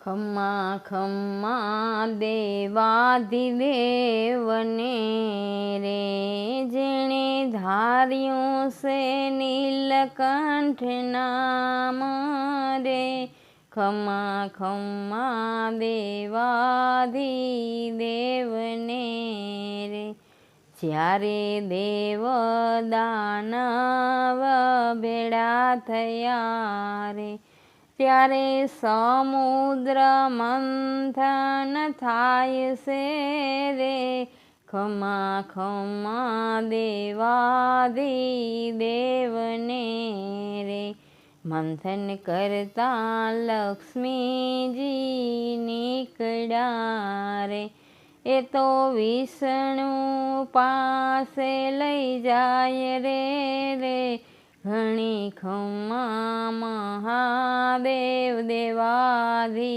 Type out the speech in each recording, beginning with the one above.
ખમ્મા ખમ્મા દેવાધિદેવને રે, જેણે ધાર્યું છે નીલકંઠ નામ રે. ખમ્મા ખમ્મા દેવાધિદેવને રે, જ્યારે દેવ દાનવ ભેળા થયા રે, ત્યારે સમુદ્ર મંથન થાય છે રે. ખમ્મા ખમ્મા દેવાધિદેવને રે, મંથન કરતા લક્ષ્મીજી નીકળ્યા રે, એ તો વિષ્ણુ પાસે લઈ જાય રે. ઘણી ખમ્મા મહાદેવ દેવાધીને,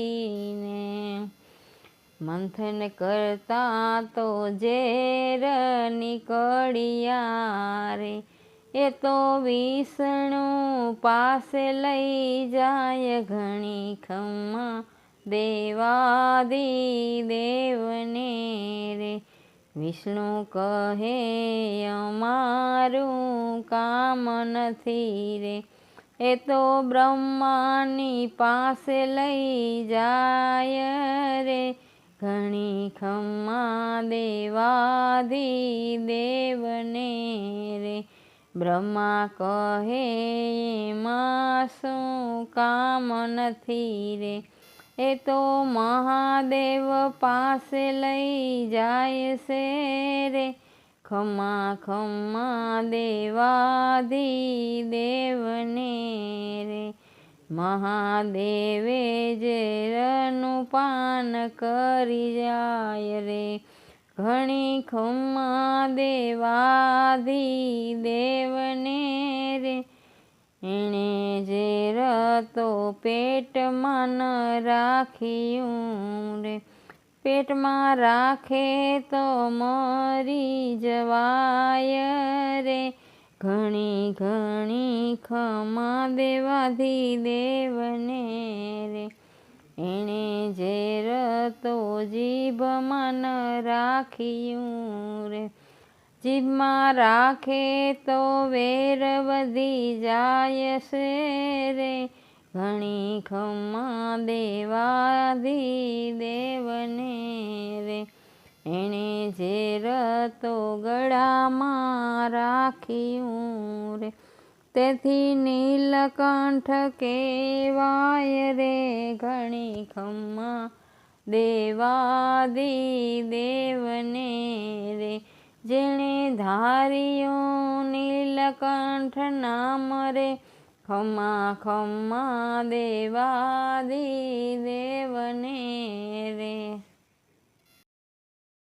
મંથન કરતા તો ઝેર નીકળ્યા રે, એ તો વિષ્ણુ પાસે લઈ જાય. ઘણી ખમ્મા દેવાધિદેવને રે, વિષ્ણુ કહે અમારું કામ નથી રે, એ તો બ્રહ્માની પાસે લઈ જાય રે. ઘણી ખમ્મા દેવાધિદેવને રે, બ્રહ્મા કહે એમાં શું કામ નથી રે, એ તો મહાદેવ પાસે લઈ જાય છે રે. ખમ્મા ખમ્મા દેવાધિદેવને રે, મહાદેવે ઝેરનું પાન કરી જાય રે. ઘણી ખમ્મા દેવાધિદેવને રે, એણે ઝેર તો પેટમાં ન રાખ્યું રે, પેટમાં રાખે તો મરી જવાય રે. ઘણી ઘણી ખમ્મા દેવાધિદેવને રે, એણે ઝેર તો જીભમાં ન રાખ્યું રે, જીભમાં રાખે તો વેર વધી જાય છે રે. ઘણી ખમ્મા દેવાધિદેવને રે, એણે ઝેર તો ગળામાં રાખ્યું રે, તેથી નીલકંઠ કહેવાય રે. ઘણી ખમ્મા દેવાધિદેવને રે, જેણે ધાર્યું નીલકંઠ નામ રે. ખમ્મા ખમ્મા દેવાધિદેવને રે.